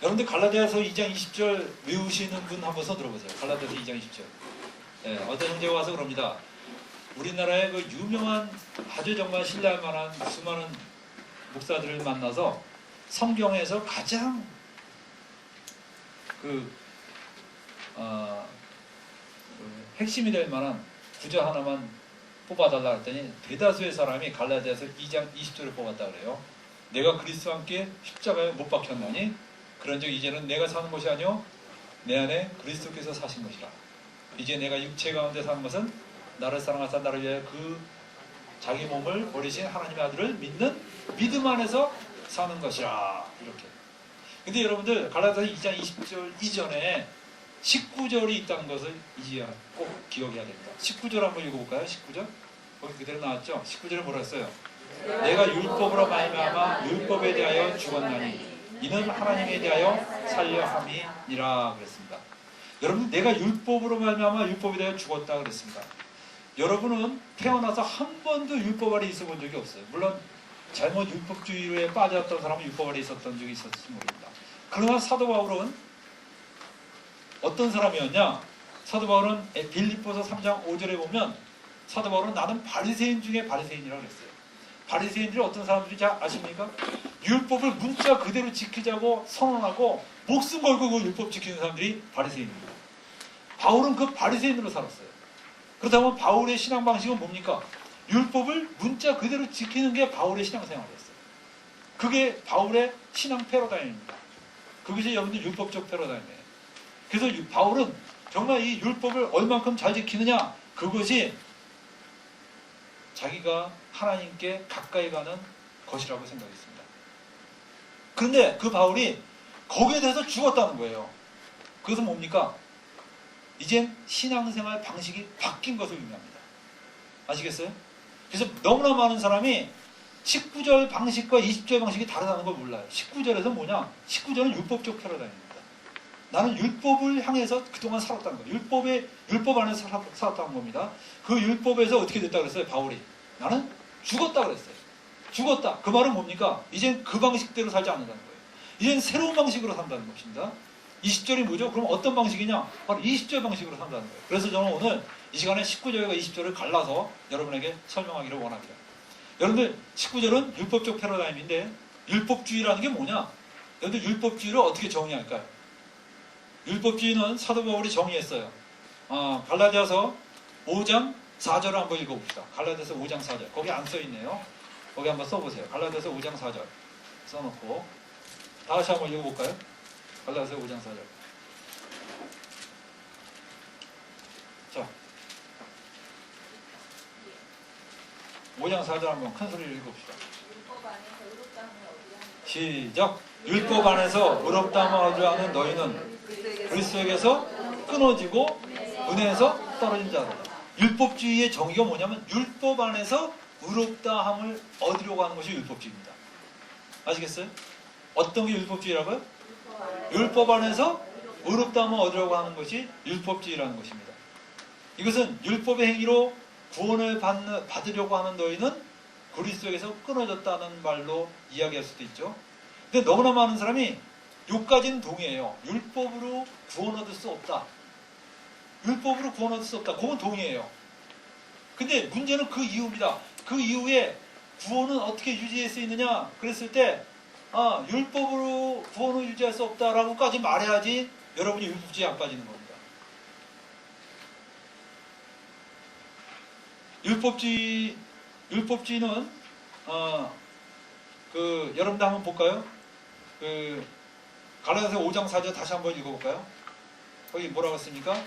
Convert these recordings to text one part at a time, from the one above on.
여러분들 갈라디아서 2장 20절 외우시는 분 한번 손 들어보세요. 갈라디아서 2장 20절. 예, 어떤 형제가 와서 그럽니다. 우리나라의 그 유명한 아주 정말 신뢰할 만한 수많은 목사들을 만나서 성경에서 가장 핵심이 될 만한 구절 하나만 뽑아달라 했더니 대다수의 사람이 갈라디아서 2장 20절을 뽑았다 그래요. 내가 그리스도와 함께 십자가에 못 박혔나니 그런즉 이제는 내가 사는 것이 아니요 내 안에 그리스도께서 사신 것이라. 이제 내가 육체 가운데 사는 것은 나를 사랑하사 나를 위하여 그 자기 몸을 버리신 하나님의 아들을 믿는 믿음 안에서 사는 것이라. 이렇게. 근데 여러분들 갈라디아서 2장 20절 이전에 19절이 있다는 것을 이제 꼭 기억해야 됩니다. 19절 한번 읽어볼까요? 19절? 거기 그대로 나왔죠? 19절에 뭐라 했어요? 내가 율법으로 말미암아 율법에 대하여 죽었나니 이는 하나님에 대하여 살려 함이니라 그랬습니다. 여러분, 내가 율법으로 말미암아 율법에 대하여 죽었다 그랬습니다. 여러분은 태어나서 한 번도 율법 아래 있어 본 적이 없어요. 물론 잘못 율법주의에 빠졌던 사람은 율법 아래 있었던 적이 있었을지 모릅니다. 그러나 사도 바울은 어떤 사람이었냐? 사도 바울은 빌립보서 3장 5절에 보면 사도 바울은 나는 바리새인 중에 바리새인이라고 그랬어요. 바리새인들이 어떤 사람들인지 아십니까? 율법을 문자 그대로 지키자고 선언하고 목숨 걸고 그 율법 지키는 사람들이 바리새인입니다. 바울은 그 바리새인으로 살았어요. 그렇다면 바울의 신앙 방식은 뭡니까? 율법을 문자 그대로 지키는 게 바울의 신앙생활이었어요. 그게 바울의 신앙 패러다임입니다. 그것이 여러분들 율법적 패러다임이에요. 그래서 바울은 정말 이 율법을 얼만큼 잘 지키느냐, 그것이 자기가 하나님께 가까이 가는 것이라고 생각했습니다. 그런데 그 바울이 거기에 대해서 죽었다는 거예요. 그것은 뭡니까? 이젠 신앙생활 방식이 바뀐 것을 의미합니다. 아시겠어요? 그래서 너무나 많은 사람이 19절 방식과 20절 방식이 다르다는 걸 몰라요. 19절에서 뭐냐? 19절은 율법적 패러다임입니다. 나는 율법을 향해서 그동안 살았다는 거예요. 율법 안에서 살았다는 겁니다. 그 율법에서 어떻게 됐다 그랬어요? 바울이. 나는 죽었다 그랬어요. 죽었다. 그 말은 뭡니까? 이젠 그 방식대로 살지 않는다는 거예요. 이젠 새로운 방식으로 산다는 것입니다. 20절이 뭐죠? 그럼 어떤 방식이냐? 바로 20절 방식으로 산다는 거예요. 그래서 저는 오늘 이 시간에 19절과 20절을 갈라서 여러분에게 설명하기를 원합니다. 여러분들 19절은 율법적 패러다임인데 율법주의라는 게 뭐냐? 여러분들 율법주의를 어떻게 정의할까요? 율법주의는 사도 바울이 정의했어요. 갈라디아서 5장 4절을 한번 읽어봅시다. 갈라디아서 5장 4절. 거기 안 써있네요. 거기 한번 써보세요. 갈라디아서 5장 4절 써놓고 다시 한번 읽어볼까요? 갈라디아서 5장 4절. 자, 5장 4절 한번 큰 소리로 읽어봅시다. 시작. 율법 안에서 의롭다함을 얻으려 하는 너희는 그리스도에게서 끊어지고 은혜에서 떨어진 자다. 율법주의의 정의가 뭐냐면 율법 안에서 의롭다함을 얻으려고 하는 것이 율법주의입니다. 아시겠어요? 어떤 게 율법주의라고요? 율법 안에서 의롭다함을 얻으려고 하는 것이 율법주의라는 것입니다. 이것은 율법의 행위로 구원을 받으려고 하는 너희는 그리스도에게서 끊어졌다는 말로 이야기할 수도 있죠. 근데 너무나 많은 사람이 요까지는 동의해요. 율법으로 구원 얻을 수 없다. 율법으로 구원 얻을 수 없다. 그건 동의해요. 근데 문제는 그 이후입니다. 그 이후에 구원은 어떻게 유지할 수 있느냐? 그랬을 때 율법으로 구원을 유지할 수 없다라고까지 말해야지 여러분이 율법주의에 안 빠지는 겁니다. 율법주의는 여러분들 한번 볼까요? 갈라디아서 5장 4절 다시 한번 읽어볼까요? 거기 뭐라고 했습니까?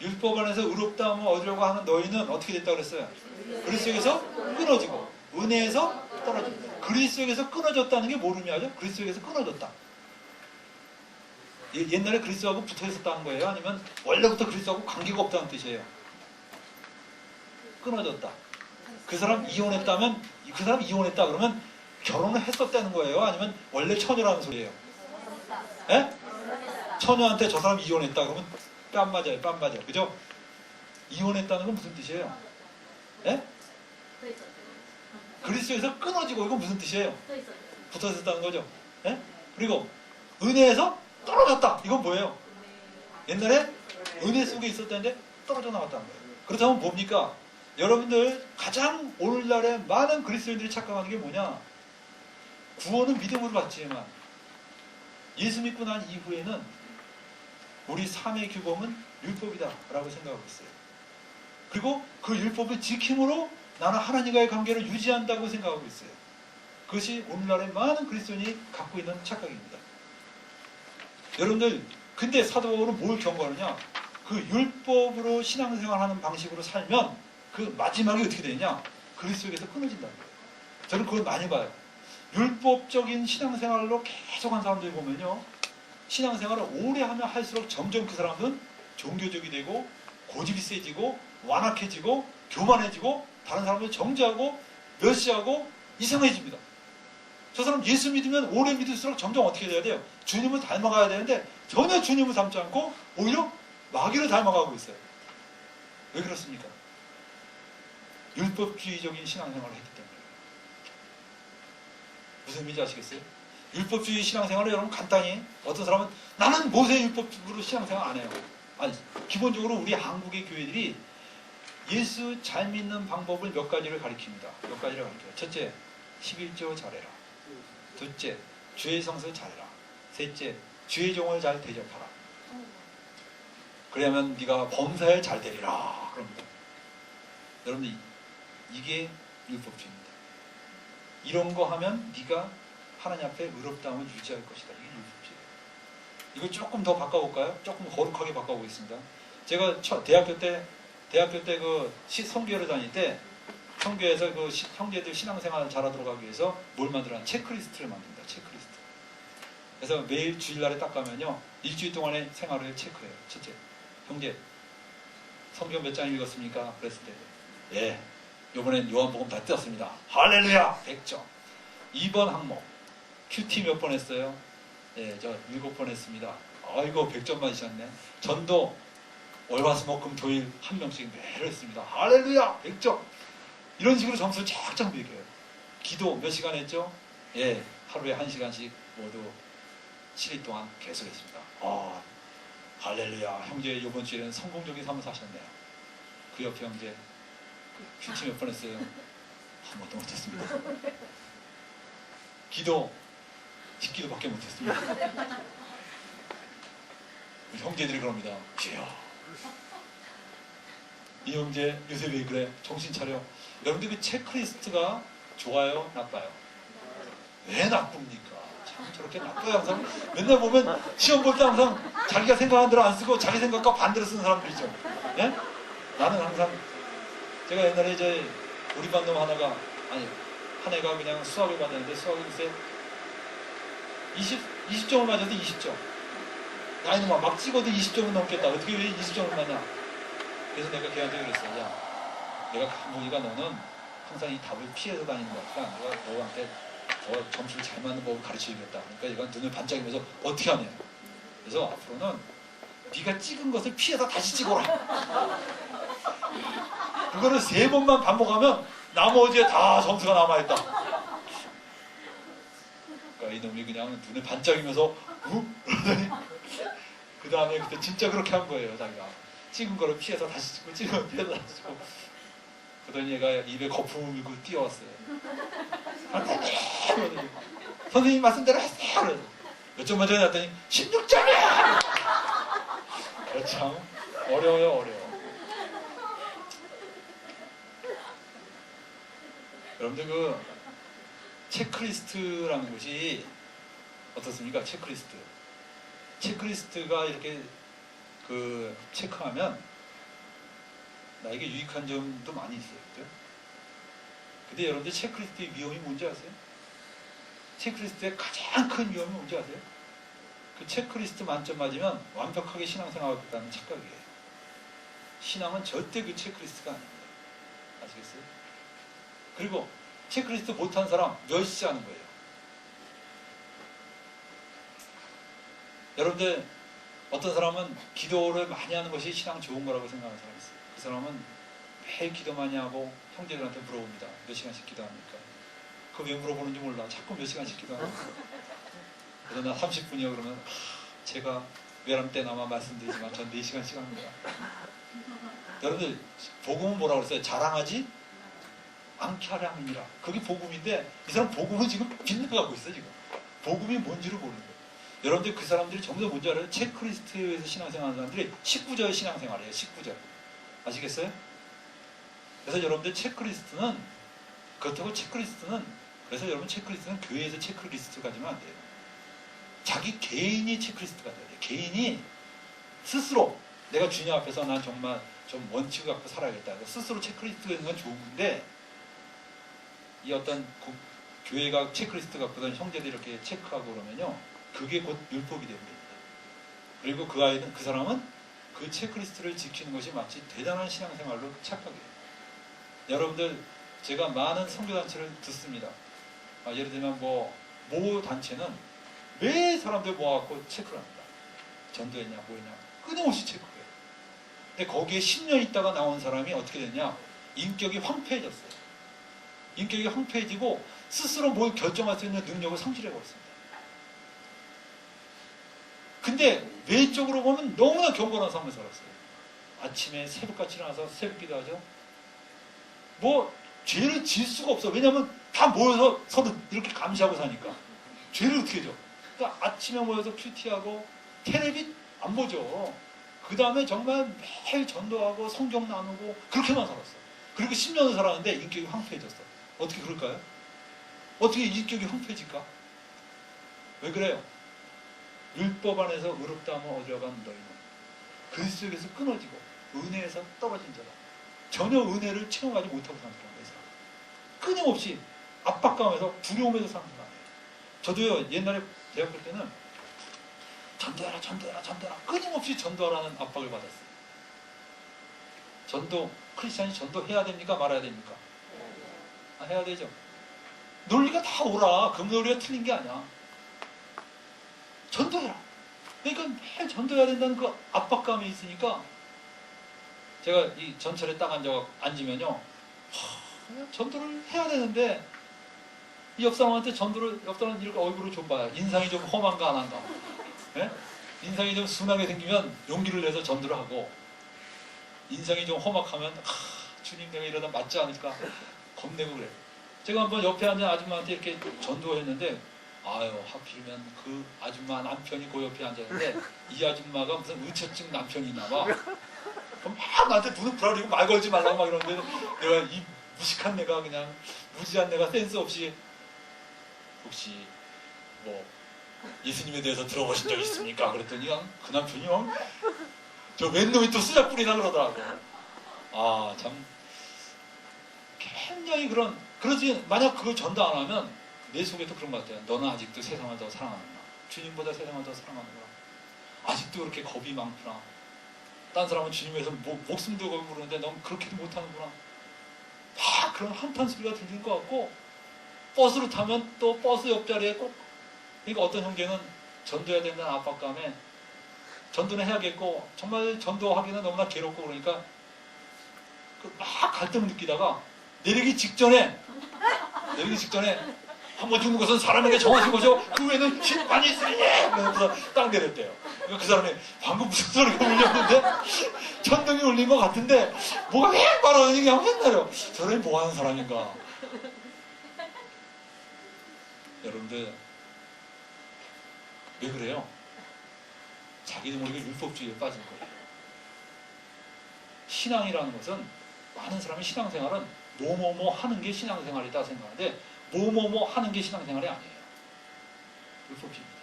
율법 안에서 의롭다함을 얻으려고 하는 너희는 어떻게 됐다고 그랬어요? 그리스도에게서 끊어지고 은혜에서 떨어진다. 그리스도에게서 끊어졌다는 게 뭘 의미하죠? 그리스도에게서 끊어졌다. 옛날에 그리스도하고 붙어 있었다는 거예요? 아니면 원래부터 그리스도하고 관계가 없다는 뜻이에요? 끊어졌다. 그 사람 이혼했다면 그 사람 이혼했다 그러면 결혼을 했었다는 거예요? 아니면 원래 처녀라는 소리예요? 예? 처녀한테 저 사람 이혼했다 그러면 뺨 맞아요. 뺨 맞아요. 그죠? 이혼했다는 건 무슨 뜻이에요? 예? 그리스도에서 끊어지고 이건 무슨 뜻이에요? 붙어 있었다는 거죠. 예? 그리고 은혜에서 떨어졌다. 이건 뭐예요? 옛날에 은혜 속에 있었다는데 떨어져 나갔다는 거예요. 그렇다면 뭡니까? 여러분들 가장 오늘날에 많은 그리스도인들이 착각하는 게 뭐냐? 구원은 믿음으로 받지만 예수 믿고 난 이후에는 우리 삶의 규범은 율법이다 라고 생각하고 있어요. 그리고 그 율법을 지킴으로 나는 하나님과의 관계를 유지한다고 생각하고 있어요. 그것이 오늘날의 많은 그리스도인이 갖고 있는 착각입니다. 여러분들 근데 사도 바울은 뭘 경고하느냐? 그 율법으로 신앙생활하는 방식으로 살면 그 마지막이 어떻게 되느냐? 그리스도에게서 끊어진다는 거예요. 저는 그걸 많이 봐요. 율법적인 신앙생활로 계속 한 사람들 보면요, 신앙생활을 오래 하면 할수록 점점 그 사람은 종교적이 되고 고집이 세지고 완악해지고 교만해지고 다른 사람을 정죄하고 멸시하고 이상해집니다. 저 사람 예수 믿으면 오래 믿을수록 점점 어떻게 돼야 돼요? 주님을 닮아가야 되는데 전혀 주님을 닮지 않고 오히려 마귀를 닮아가고 있어요. 왜 그렇습니까? 율법주의적인 신앙생활을 했기 때문에. 무슨 의미인지 아시겠어요? 율법주의 신앙생활을 여러분 간단히 어떤 사람은 나는 모세 율법으로 신앙생활 안 해요. 아니, 기본적으로 우리 한국의 교회들이 예수 잘 믿는 방법을 몇 가지를 가리킵니다. 몇 가지를 가리켜요. 첫째, 11조 잘해라. 둘째, 주의 성서 잘해라. 셋째, 주의 종을 잘 대접하라. 그러면 네가 범사에 잘 되리라. 그럽니다. 여러분들 이게 율법주의입니다. 이런 거 하면 네가 하나님 앞에 의롭다움을 유지할 것이다. 이게 율법주의예요. 이거 조금 더 바꿔볼까요? 조금 거룩하게 바꿔보겠습니다. 제가 대학교 때 그 성교회를 다닐 때 성교회에서 그 형제들 신앙생활 잘하도록 하기 위해서 뭘 만들어요? 체크리스트를 만듭니다. 체크리스트. 그래서 매일 주일날에 딱 가면요, 일주일 동안의 생활을 체크해요. 첫째, 형제 성경 몇 장 읽었습니까? 그랬을 때 예, 이번엔 요한복음 다 띄었습니다. 할렐루야! 100점. 2번 항목 큐티 몇 번 했어요? 예, 저 7번 했습니다. 아이고 100점 맞으셨네. 전도 월화수목금 토일 한 명씩 매일 했습니다. 할렐루야! 100점. 이런 식으로 점수를 쫙쫙 매겨요. 기도 몇 시간 했죠? 예, 하루에 1시간씩 모두 7일 동안 계속 했습니다. 할렐루야! 형제 이번 주에는 성공적인 삶을 사셨네요. 그 옆에 형제 큐티 몇 번 했어요? 한 번도 못했습니다. 기도 10기도밖에 못했습니다. 형제들이 그럽니다. 주여, 이 형제 요새 왜 그래? 정신 차려. 여러분들 그 체크리스트가 좋아요? 나빠요? 왜 나쁩니까? 참 저렇게 나빠요. 항상 맨날 보면 시험 볼 때 항상 자기가 생각한 대로 안 쓰고 자기 생각과 반대로 쓰는 사람들이죠. 예? 나는 항상 제가 옛날에 이제 우리 반 놈 하나가 한 애가 그냥 수학을 받았는데 수학을 글쎄 20점을 맞아도 20점. 아니 막 찍어도 20점은 넘겠다. 어떻게 왜 20점을 맞냐? 그래서 내가 걔한테 그랬어. 야, 내가 보니까 너는 항상 이 답을 피해서 다니는 것 같다. 내가 너한테 더 점수를 잘 맞는 법을 가르쳐주겠다. 그러니까 얘가 눈을 반짝이면서 어떻게 하냐. 그래서 앞으로는 네가 찍은 것을 피해서 다시 찍어라. 그거를 3번만 반복하면 나머지에 다 점수가 남아있다. 그러니까 이놈이 그냥 눈을 반짝이면서 그러더니 그 다음에 그때 진짜 그렇게 한 거예요. 자기가 찍은 거를 피해서 다시 찍고 찍은 걸 피해서 다시 찍고 그러더니 얘가 입에 거품을 물고 뛰어왔어요. 선생님 말씀대로 했어요. 몇 점 맞아야 했더니 16점이야. 참 어려워요. 어려워. 여러분들 그 체크리스트라는 것이 어떻습니까? 체크리스트가 이렇게 그 체크하면 나에게 유익한 점도 많이 있어요. 그죠? 근데 여러분들 체크리스트의 위험이 뭔지 아세요? 체크리스트의 가장 큰 위험이 뭔지 아세요? 그 체크리스트 만점 맞으면 완벽하게 신앙생활을 했다는 착각이에요. 신앙은 절대 그 체크리스트가 아닙니다. 아시겠어요? 그리고 체크리스트 못한 사람 멸시하는 거예요. 여러분들 어떤 사람은 기도를 많이 하는 것이 신앙 좋은 거라고 생각하는 사람이 있어요. 그 사람은 매일 기도 많이 하고 형제들한테 물어봅니다. 몇 시간씩 기도합니까? 그거 왜 물어보는지 몰라. 자꾸 몇 시간씩 기도하고. 그래서 나 30분이요. 그러면 제가 외람 때나마 말씀드리지만 전 4시간 시간입니다. 여러분들 복음은 뭐라고 그랬어요? 자랑하지 않게 하려 함이니라. 그게 복음인데 이 사람 복음은 지금 빗나가고 있어. 지금 복음이 뭔지를 모르는 거예요. 여러분들 그 사람들이 전부 다 뭔지 알아요? 체크리스트에서 신앙생활하는 사람들이 19절 신앙생활이에요. 19절 아시겠어요? 그래서 여러분들 체크리스트는 그렇다고 체크리스트는 그래서 여러분 체크리스트는 교회에서 체크리스트 가지면 안 돼요. 자기 개인이 체크리스트가 돼야 돼요. 개인이 스스로 내가 주님 앞에서 난 정말 좀 원칙을 갖고 살아야겠다. 스스로 체크리스트가 있는 건 좋은 건데 이 어떤 교회가 체크리스트 갖고선 형제들이 이렇게 체크하고 그러면요. 그게 곧 율법이 됩니다. 그리고 그 아이는 그 사람은 그 체크리스트를 지키는 것이 마치 대단한 신앙생활로 착각해요. 여러분들 제가 많은 선교단체를 듣습니다. 예를 들면 모 단체는 매 사람들 모아갖고 체크를 합니다. 전도했냐 뭐했냐 끊임없이 체크해요. 근데 거기에 10년 있다가 나온 사람이 어떻게 됐냐? 인격이 황폐해졌어요. 인격이 황폐해지고 스스로 뭘 결정할 수 있는 능력을 상실해버렸습니다. 근데 외적으로 보면 너무나 경건한 삶을 살았어요. 아침에 새벽같이 일어나서 새벽 기도하죠. 뭐 죄를 지을 수가 없어. 왜냐하면 다 모여서 서로 이렇게 감시하고 사니까. 죄를 어떻게 져? 그러니까 아침에 모여서 큐티하고 텔레비 안 보죠. 그 다음에 정말 매일 전도하고 성경 나누고 그렇게만 살았어. 그리고 10년을 살았는데 인격이 황폐해졌어. 어떻게 그럴까요? 어떻게 인격이 황폐해질까? 왜 그래요? 율법 안에서 의롭다함을 얻어간 너희는 그리스도에게서 끊어지고 은혜에서 떨어진 자다. 전혀 은혜를 체험하지 못하고 사는 거예요. 끊임없이 압박감에서 두려움에서 사는 거예요. 저도요 옛날에 대학교 때는 전도해라 끊임없이 전도하라는 압박을 받았어요. 전도 크리스찬이 전도해야 됩니까 말아야 됩니까? 해야 되죠. 논리가 다 옳아. 그 논리가 틀린 게 아니야. 전도해라. 그러니까 매일 전도해야 된다는 그 압박감이 있으니까 제가 이 전철에 딱 앉으면요 전도를 해야 되는데 이 옆 사람한테 옆 사람 이렇게 얼굴을 좀 봐요. 인상이 좀 험한가 안 한가. 네? 인상이 좀 순하게 생기면 용기를 내서 전도를 하고 인상이 좀 험악하면 주님 내가 이러다 맞지 않을까 겁내고 그래요. 제가 한번 옆에 앉은 아줌마한테 이렇게 전도했는데 하필이면 그 아줌마 남편이 그 옆에 앉았는데 이 아줌마가 무슨 의처증 남편이 있나 봐. 막 나한테 눈을 부라리고 말 걸지 말라고 막 이러는데 내가 이 무식한 내가 그냥 무지한 내가 센스 없이 혹시 뭐 예수님에 대해서 들어보신 적 있습니까? 그랬더니 그 남편이 저 웬놈이 또 수작 부리나 그러더라고. 참 굉장히 그러지 만약 그걸 전도 안 하면 내 속에도 그런 것 같아요. 너는 아직도 세상을 더 사랑하는구나. 주님보다 세상을 더 사랑하는구나. 아직도 그렇게 겁이 많구나. 딴 사람은 주님 위해서 목숨도 걸고 그러는데 넌 그렇게도 못하는구나. 막 그런 한탄 소리가 들리는 것 같고 버스를 타면 또 버스 옆자리에 꼭 그러니까 어떤 형제는 전도해야 된다는 압박감에 전도는 해야겠고 정말 전도하기는 너무나 괴롭고 그러니까 막 갈등을 느끼다가 내리기 직전에 한번 죽는 것은 사람에게 정하신 거죠. 그 외에는 힘 많이 있으니 그래서 딱 내렸대요. 그 사람이 방금 무슨 소리가 울렸는데 천둥이 울린 것 같은데 뭐가 왜 말하는 게 맨날요. 저 사람이 뭐 하는 사람인가. 여러분들 왜 그래요? 자기도 모르게 율법주의에 빠진 거예요. 신앙이라는 것은 많은 사람이 신앙생활은 뭐뭐뭐 하는 게 신앙생활이다 생각하는데 뭐뭐뭐 하는 게 신앙생활이 아니에요. 율법주의입니다.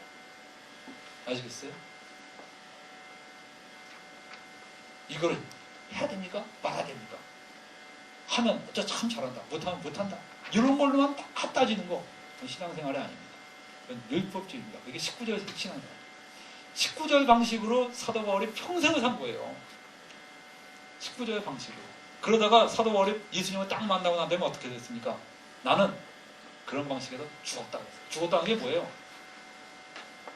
아시겠어요? 이거를 해야 됩니까? 말아야 됩니까? 하면 저 참 잘한다. 못하면 못한다. 이런 걸로만 다 따지는 거 그건 신앙생활이 아닙니다. 그건 율법주의입니다. 이게 19절 신앙생활. 19절 방식으로 사도 바울이 평생을 산 거예요. 19절 방식으로. 그러다가 사도 바울이 예수님을 딱 만나고 난 다음에 어떻게 됐습니까? 나는 그런 방식에서 죽었다 그랬어요. 죽었다는 게 뭐예요?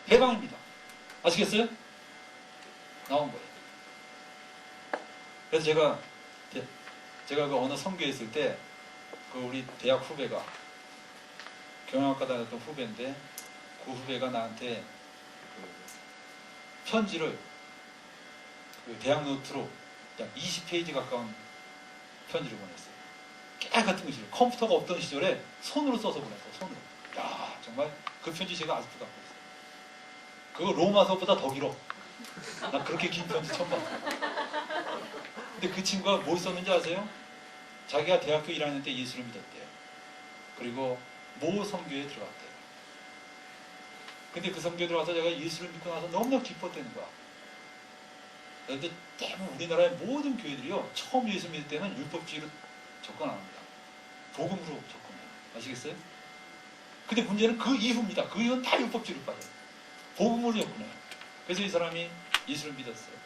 해방입니다. 아시겠어요? 나온 거예요. 그래서 제가 그 어느 선교에 있을 때 그 우리 대학 후배가 경영학과 다녔던 후배인데 그 후배가 나한테 편지를 그 대학 노트로 약 20페이지 가까운 편지를 보냈어요. 깨같은 글씨로. 컴퓨터가 없던 시절에 손으로 써서 보냈어. 손으로. 야, 정말 그 편지 제가 아직도 갖고 있어요. 그거 로마서보다 더 길어. 나 그렇게 긴 편지 처음 봤어. 근데 그 친구가 뭘 썼는지 아세요? 자기가 대학교 1학년 때 예수를 믿었대요. 그리고 모 선교에 들어갔대요. 근데 그 선교에 들어가서 제가 예수를 믿고 나서 너무나 기뻤다는 거야. 그런데 대부분 우리나라의 모든 교회들이요, 처음 예수 믿을 때는 율법주의로 접근 안 합니다. 복음으로 접근해요. 아시겠어요? 근데 문제는 그 이후입니다. 그 이후는 다 율법주의로 빠져요. 복음으로 접근해요. 그래서 이 사람이 예수를 믿었어요.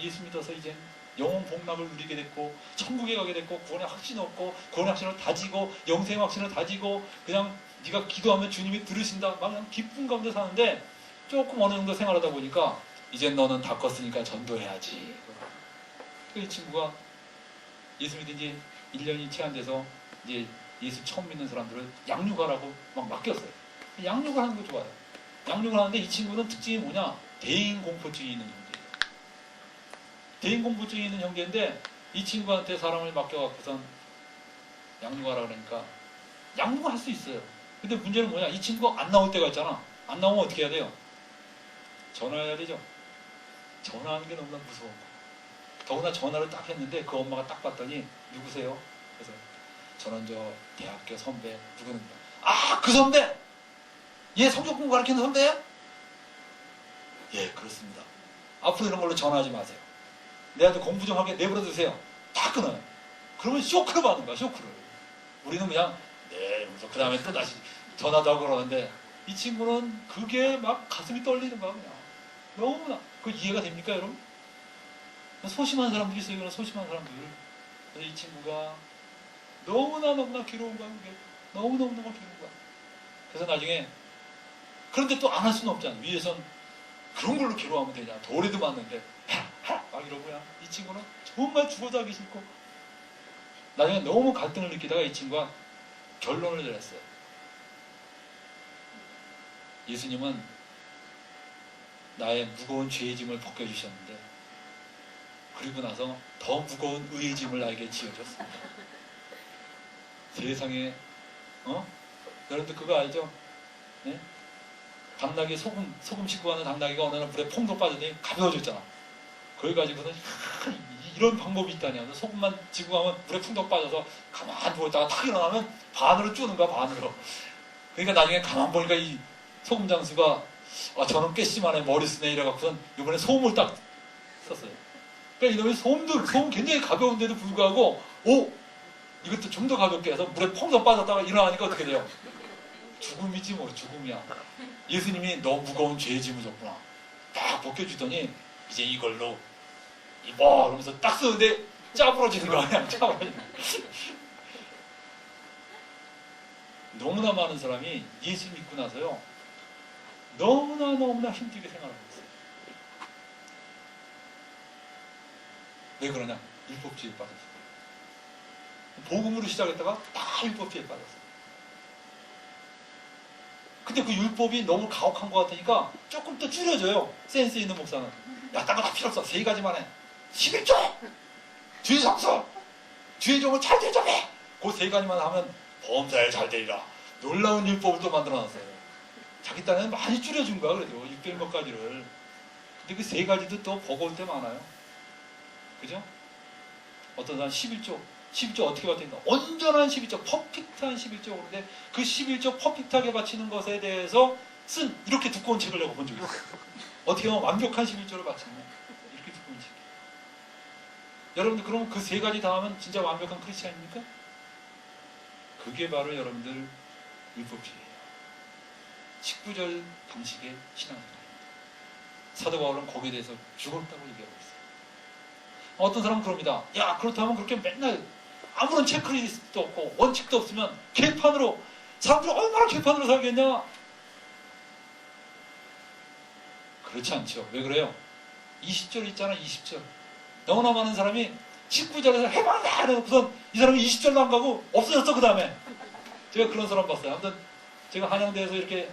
예수 믿어서 이제 영혼 복락을 누리게 됐고, 천국에 가게 됐고, 구원의 확신을 얻고, 구원의 확신을 다지고, 영생의 확신을 다지고, 그냥 네가 기도하면 주님이 들으신다, 막 그냥 기쁨 가운데 사는데, 조금 어느 정도 생활하다 보니까 이제 너는 다 컸으니까 전도해야지. 이 친구가 예수 믿은 지 1년이 채 안 돼서 이제 예수 처음 믿는 사람들을 양육하라고 막 맡겼어요. 양육을 하는 거 좋아요. 양육을 하는데 이 친구는 특징이 뭐냐? 대인공포증이 있는 형제예요. 대인공포증이 있는 형제인데 이 친구한테 사람을 맡겨갖고선 양육하라 그러니까 양육을 할 수 있어요. 근데 문제는 뭐냐? 이 친구가 안 나올 때가 있잖아. 안 나오면 어떻게 해야 돼요? 전화해야 되죠. 전화하는 게 너무나 무서워. 더구나 전화를 딱 했는데 그 엄마가 딱 봤더니 누구세요? 그래서 저는 저 대학교 선배 누구는 아, 그 선배! 얘 성경 공부 가르치는 선배야? 예, 그렇습니다. 앞으로 이런 걸로 전화하지 마세요. 내한테 공부 좀 하게 내버려 두세요. 다 끊어요. 그러면 쇼크를 받는 거야, 쇼크를. 우리는 그냥 네, 그 다음에 또 다시 전화도 하고 그러는데 이 친구는 그게 막 가슴이 떨리는 거야, 그냥. 너무나. 그 이해가 됩니까, 여러분? 소심한 사람들이 있어요, 그런 소심한 사람들. 그래서 이 친구가 너무나 괴로운 거야, 그게. 너무너무 괴로운 거야. 그래서 나중에, 그런데 또 안 할 수는 없잖아. 위에선 그런 걸로 괴로워하면 되냐. 돌에도 맞는데, 막 이러고야. 이 친구는 정말 죽어도 하기 싫고. 나중에 너무 갈등을 느끼다가 이 친구가 결론을 내렸어요. 예수님은 나의 무거운 죄의 짐을 벗겨주셨는데, 그리고 나서 더 무거운 의의 짐을 나에게 지어줬습니다. 세상에, 여러분들 그거 알죠? 네? 당나귀 소금 씻고 가는 당나귀가 어느 날 물에 퐁도 빠졌더니 가벼워졌잖아. 그걸 가지고는 이런 방법이 있다냐. 소금만 지고 가면 물에 풍덩 빠져서 가만히 누워있다가 탁 일어나면 반으로 쪼는 거야, 반으로. 그러니까 나중에 가만 보니까 이 소금 장수가 저는 꽤 심하네, 머리 쓰네 이래갖고선 이번에 소금을 딱 썼어요. 그러니까 이놈이 소금 굉장히 가벼운데도 불구하고 이것도 좀 더 가볍게 해서 물에 퐁덩 빠졌다가 일어나니까 어떻게 돼요? 죽음이지 뭐, 죽음이야. 예수님이 너 무거운 죄의 짐을 졌구나. 딱 벗겨주더니 이제 이걸로 입어 그러면서 딱 쓰는데 짜부러지는 거야. 그냥 짜부러지는 거야. 너무나 많은 사람이 예수 믿고 나서요 너무나 힘들게 생활하고 있어요. 왜 그러냐? 율법주의에 빠졌어요. 복음으로 시작했다가 다 율법주의에 빠졌어요. 근데 그 율법이 너무 가혹한 것 같으니까 조금 더 줄여줘요. 센스 있는 목사는. 야, 딴 거 다 필요 없어. 3가지만 해. 11조! 주의 성서! 주의 종을 잘 대접해! 그 3가지만 하면 범사에 잘 되리라. 놀라운 율법을 또 만들어놨어요. 자기 딴에는 많이 줄여준 거야, 그래도. 600몇 가지를. 근데 그 3가지도 또 버거울 때 많아요. 그죠? 어떤 사람 11조 어떻게 바친다? 온전한 11조, 퍼펙트한 11조. 그런데 그 11조 퍼펙트하게 바치는 것에 대해서 쓴 이렇게 두꺼운 책을 내가 본 적이 있어요. 어떻게 보면 완벽한 11조를 바치는 이렇게 두꺼운 책. 여러분들 그러면 그 3가지 다 하면 진짜 완벽한 크리스찬입니까? 그게 바로 여러분들 율법주의예요. 19절 방식의 신앙생활입니다. 사도 바울은 거기에 대해서 죽었다고 얘기하고 있어요. 어떤 사람은 그럽니다. 야, 그렇다면 그렇게 맨날 아무런 체크리스트도 없고 원칙도 없으면 개판으로 사람들이 얼마나 개판으로 살겠냐? 그렇지 않죠. 왜 그래요? 20절 있잖아, 20절. 너무나 많은 사람이 19절에서 해방다! 그래놓고선 이 사람이 20절도 안 가고 없어졌어, 그 다음에. 제가 그런 사람 봤어요. 아무튼 제가 한양대에서 이렇게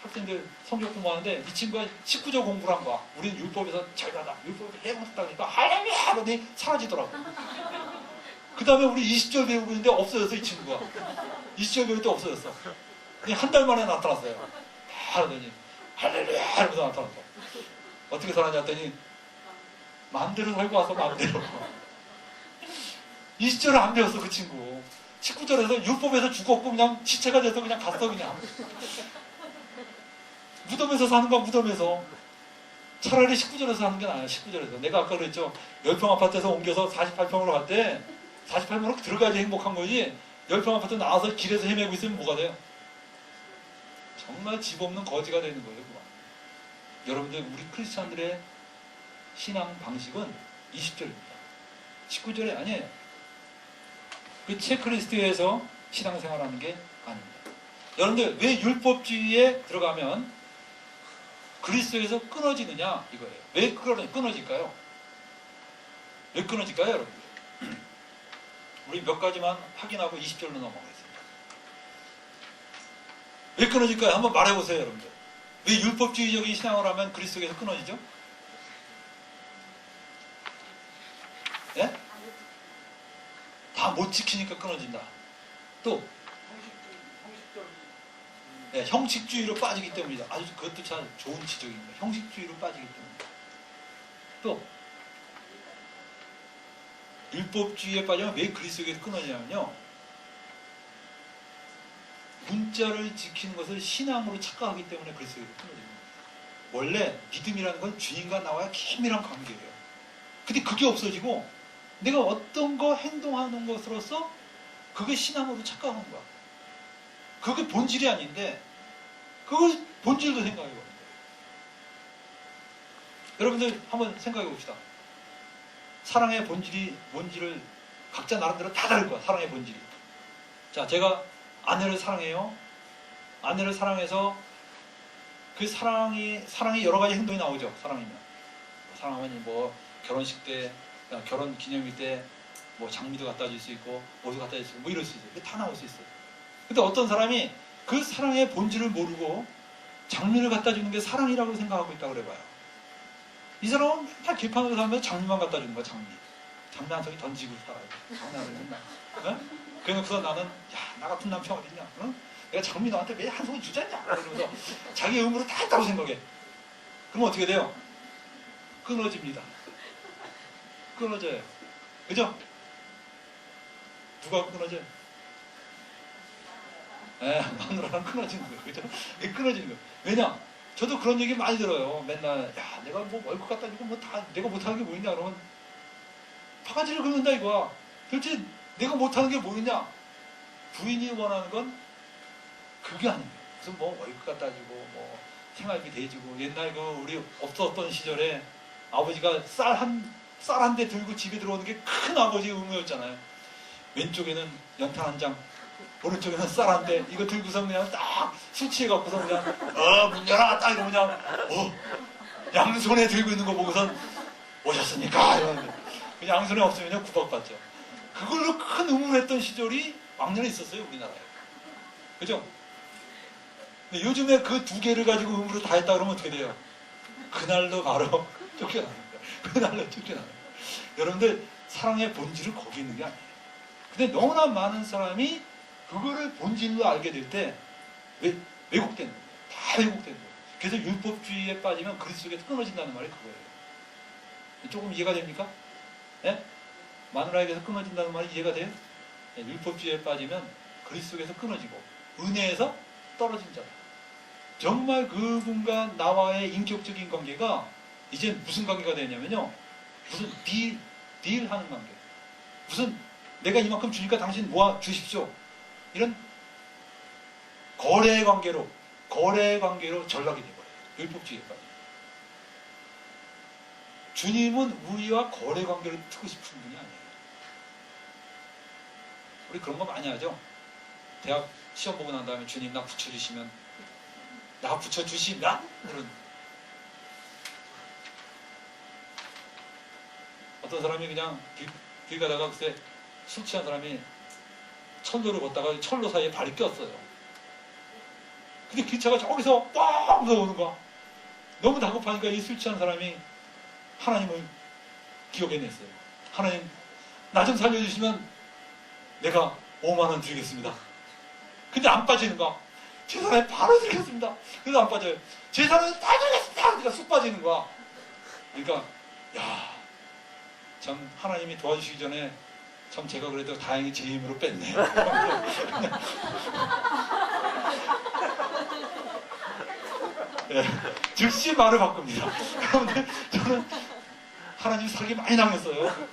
학생들 성경 공부하는데 이 친구가 19절 공부를 한 거야. 우리는 율법에서 잘가다 율법에서 해먹었다 그러니까 할렐루야 하더니 사라지더라고. 그 다음에 우리 20절 배우고 있는데 없어졌어. 이 친구가 20절 배울 때 없어졌어. 그냥 한 달 만에 나타났어요. 다 하더니 할렐루야 하면서 나타났어. 어떻게 살았냐 했더니 마음대로 살고 와서 마음대로 20절을 안 배웠어. 그 친구 19절에서 율법에서 죽었고 그냥 시체가 돼서 그냥 갔어. 그냥 무덤에서 사는 거야. 무덤에서. 차라리 19절에서 사는 게 나아요. 19절에서. 내가 아까 그랬죠. 10평 아파트에서 옮겨서 48평으로 갔대. 48평으로 들어가야지 행복한 거지. 10평 아파트 나와서 길에서 헤매고 있으면 뭐가 돼요? 정말 집 없는 거지가 되는 거예요. 그만. 여러분들 우리 크리스찬들의 신앙 방식은 20절입니다. 19절이 아니에요. 그 체크리스트에서 신앙생활하는 게 아닙니다. 여러분들 왜 율법주의에 들어가면 그리스도에서 끊어지느냐 이거예요. 왜 끊어질까요? 왜 끊어질까요, 여러분들? 우리 몇 가지만 확인하고 20절로 넘어가겠습니다. 왜 끊어질까요? 한번 말해보세요, 여러분들. 왜 율법주의적인 신앙을 하면 그리스도에서 끊어지죠? 예? 다 못 지키니까 끊어진다. 또 네, 형식주의로 빠지기 때문이다. 아주 그것도 참 좋은 지적입니다. 형식주의로 빠지기 때문이다. 또 율법주의에 빠지면 왜 그리스도에서 끊어지냐면요. 문자를 지키는 것을 신앙으로 착각하기 때문에 그리스도에서 끊어집니다. 원래 믿음이라는 건 주님과 나와의 긴밀한 관계예요. 근데 그게 없어지고 내가 어떤 거 행동하는 것으로서 그게 신앙으로 착각하는 거야. 그게 본질이 아닌데 그걸 본질도 생각해 봅니다. 여러분들 한번 생각해 봅시다. 사랑의 본질이 뭔지를 각자 나름대로 다 다를 거야. 사랑의 본질이. 자, 제가 아내를 사랑해요. 아내를 사랑해서 그 사랑이 여러 가지 행동이 나오죠. 사랑이면. 사랑하면 뭐 결혼식 때, 결혼 기념일 때 뭐 장미도 갖다 줄 수 있고 옷도 갖다 줄 수 있고 뭐 이럴 수 있어요. 다 나올 수 있어요. 근데 어떤 사람이 그 사랑의 본질을 모르고 장미를 갖다 주는 게 사랑이라고 생각하고 있다고 그래봐요. 이 사람은 맨날 길판으로 살면서 장미만 갖다 주는 거야. 장미 한 송이 던지고 살아요. 장미 한 송이 맨날. 어? 그래놓고서 나는 나 같은 남편 어딨냐? 어? 내가 장미 너한테 왜 한 송이 주잖냐? 이러면서 자기 의무로 다 했다고 생각해. 그럼 어떻게 돼요? 끊어집니다. 끊어져요. 그죠? 누가 끊어져요? 마누라랑 끊어지는 거예요. 그죠? 끊어지는 거예요. 왜냐? 저도 그런 얘기 많이 들어요. 맨날, 내가 뭐 월급 갖다 주고 뭐 다, 내가 못하는 게 뭐 있냐? 그러면, 바가지를 긁는다 이거야. 도대체 내가 못하는 게 뭐 있냐? 부인이 원하는 건 그게 아니에요. 무슨 뭐 월급 갖다 주고, 뭐 생활비 대주고, 옛날 그 우리 없었던 시절에 아버지가 쌀 한 대 들고 집에 들어오는 게 큰 아버지의 의무였잖아요. 왼쪽에는 연탄 한 장, 오른쪽에는 쌀 한 대, 이거 들고서 그냥 딱 술 취해갖고서 그냥, 문 열어! 딱 이러고 그냥, 양손에 들고 있는 거 보고선, 오셨습니까? 이러는데. 양손에 없으면 구박받죠. 그걸로 큰 의무를 했던 시절이 왕년에 있었어요, 우리나라에. 그죠? 근데 요즘에 그 두 개를 가지고 의무를 다 했다 그러면 어떻게 돼요? 그날로 바로 쫓겨납니다. 그날로 쫓겨납니다. 여러분들, 사랑의 본질은 거기 있는 게 아니에요. 근데 너무나 많은 사람이 그거를 본질로 알게 될 때 왜곡되는 거예요. 다 왜곡되는 거예요. 그래서 율법주의에 빠지면 그리스도에서 끊어진다는 말이 그거예요. 조금 이해가 됩니까? 네? 마누라에게서 끊어진다는 말이 이해가 돼요? 네, 율법주의에 빠지면 그리스도에서 끊어지고 은혜에서 떨어진잖아요. 정말 그분과 나와의 인격적인 관계가 이제 무슨 관계가 되냐면요. 무슨 딜하는 관계. 무슨 내가 이만큼 주니까 당신 모아 주십시오. 이런 거래 관계로 전락이 되어버려요. 율법주의까지. 주님은 우리와 거래 관계를 두고 싶은 분이 아니에요. 우리 그런 거 많이 하죠. 대학 시험 보고 난 다음에 주님 나 붙여주시면 그런. 어떤 사람이 그냥 길 가다가 글쎄 술 취한 사람이 철로를 걷다가 철로 사이에 발이 꼈어요. 근데 기차가 저기서 뻥 오는 거야. 너무 다급하니까 이 술 취한 사람이 하나님을 기억해냈어요. 하나님, 나 좀 살려주시면 내가 5만 원 드리겠습니다. 근데 안 빠지는 거야. 재산에 바로 드리겠습니다. 그래서 안 빠져요. 재산은 다 드리겠습니다. 그러니까 쑥 빠지는 거야. 그러니까 야, 참 하나님이 도와주시기 전에 참 제가 그래도 다행히 제 힘으로 뺐네요. 네, 즉시 말을 바꿉니다. 그런데 저는 하나님 사기 많이 당했어요.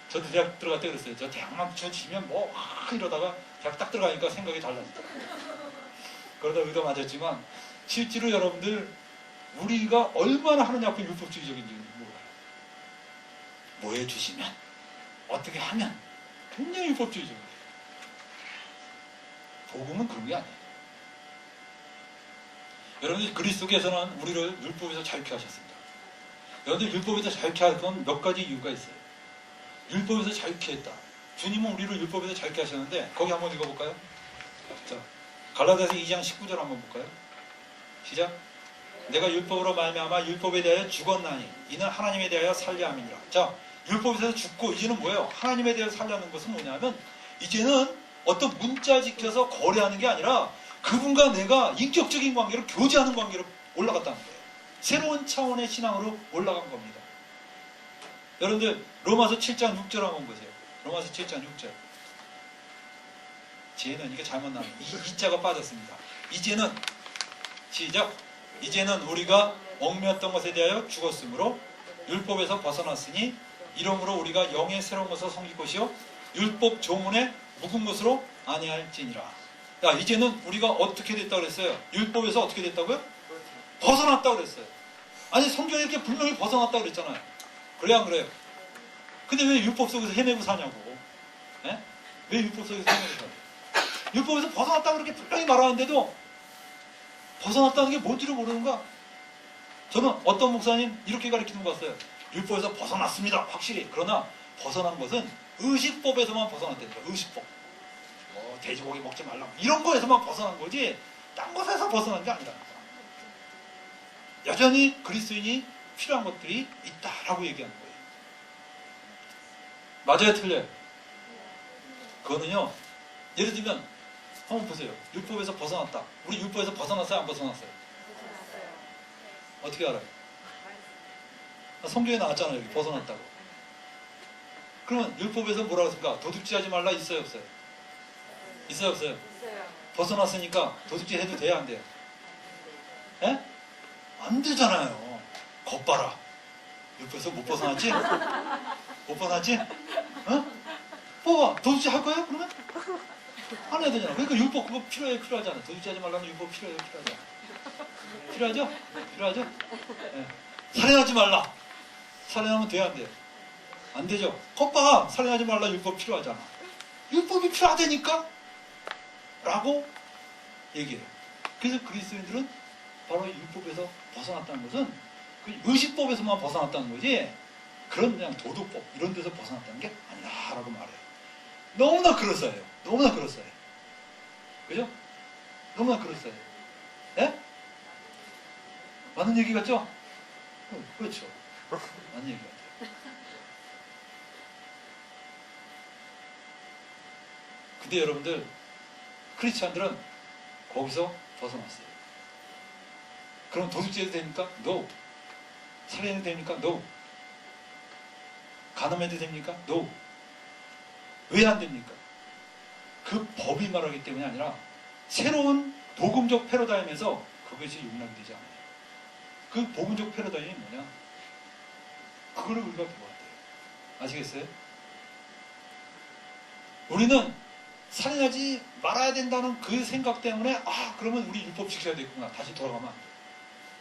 저도 대학 들어갈 때 그랬어요. 저 대학만 주면 뭐 이러다가 대학 딱 들어가니까 생각이 달라졌죠. 그러다 의도 맞았지만 실제로 여러분들 우리가 얼마나 하느님 앞에 율법주의적인지 몰라요. 뭐 해주시면 어떻게 하면 굉장히 율법주의적이에요. 복음은 그런 게 아니에요. 여러분들 그리스도께서는 우리를 율법에서 자유케 하셨습니다. 여러분들 율법에서 자유케 할 건 몇 가지 이유가 있어요. 율법에서 자유케 했다. 주님은 우리를 율법에서 자유케 하셨는데 거기 한번 읽어볼까요? 자, 갈라디아서 2장 19절 한번 볼까요? 시작. 내가 율법으로 말미암아 율법에 대하여 죽었나니 이는 하나님에 대하여 살려 함이니라. 자, 율법에서 죽고 이제는 뭐예요? 하나님에 대하여 살려는 것은 뭐냐면 이제는 어떤 문자 지켜서 거래하는 게 아니라 그분과 내가 인격적인 관계로 교제하는 관계로 올라갔다는 거예요. 새로운 차원의 신앙으로 올라간 겁니다. 여러분들 로마서 7장 6절 한번 보세요. 로마서 7장 6절. 쟤는 이게 잘못 나면 이자가 빠졌습니다. 이제는 시작. 이제는 우리가 얽매였던 것에 대하여 죽었으므로 율법에서 벗어났으니 이러므로 우리가 영의 새로운 것을 섬길 것이요 율법 조문에 묵은 것으로 아니할지니라. 야, 이제는 우리가 어떻게 됐다고 그랬어요? 율법에서 어떻게 됐다고요? 벗어났다고 그랬어요. 아니 성경에 이렇게 분명히 벗어났다고 그랬잖아요. 그래야 안 그래요? 근데 왜 율법 속에서 헤매고 사냐고. 예? 왜 율법 속에서 헤매고 사냐고. 율법에서 벗어났다고 그렇게 분명히 말하는데도 벗어났다는 게 뭔지를 모르는 거야. 저는 어떤 목사님 이렇게 가르치는 거 봤어요. 율법에서 벗어났습니다. 확실히. 그러나 벗어난 것은 의식법에서만 벗어났다니까. 의식법. 뭐 돼지고기 먹지 말라. 이런 거에서만 벗어난 거지 딴 것에서 벗어난 게 아니라. 여전히 그리스도인이 필요한 것들이 있다라고 얘기하는 거예요. 맞아요, 틀려요? 그거는요, 예를 들면 한번 보세요. 율법에서 벗어났다. 우리 율법에서 벗어났어요? 안 벗어났어요? 어떻게 알아요? 성경에 나왔잖아요. 여기 벗어났다고. 그러면 율법에서 뭐라고 했습니까? 도둑질하지 말라 있어요, 없어요? 있어요, 없어요? 있어요. 벗어났으니까 도둑질 해도 돼요, 안 돼요? 예? 안 되잖아요. 겉봐라. 율법에서 못 벗어났지? 못 벗어났지? 어? 봐봐. 도둑질 할 거예요? 그러면? 안 해야 되잖아. 그러니까 율법 그거 필요하잖아. 도둑질하지 말라는 율법 필요하잖아. 필요하죠? 필요하죠? 네. 살인하지 말라. 살인하면 돼야 안 돼요? 안 되죠? 겉봐. 살인하지 말라 율법 필요하잖아. 율법이 필요하다니까? 라고 얘기해요. 그래서 그리스도인들은 바로 율법에서 벗어났다는 것은 그 의식법에서만 벗어났다는 거지 그런 그냥 도덕법 이런 데서 벗어났다는 게 아니다라고 말해요. 너무나 그럴싸해요. 너무나 그럴싸해요. 그죠? 너무나 그럴싸해요. 예? 맞는 얘기 같죠? 그렇죠. 맞는 얘기 같아요. 근데 여러분들 크리스찬들은 거기서 벗어났어요. 그럼 도둑질해도 됩니까? No. 살인해도 됩니까? No. 간음해도 됩니까? No. 왜 안 됩니까? 그 법이 말하기 때문이 아니라 새로운 복음적 패러다임에서 그것이 용납이 되지 않아요. 그 복음적 패러다임이 뭐냐? 그거를 우리가 배워야 돼요. 아시겠어요? 우리는 살인하지 말아야 된다는 그 생각 때문에 그러면 우리 율법 지켜야 되겠구나. 다시 돌아가면 안 돼요.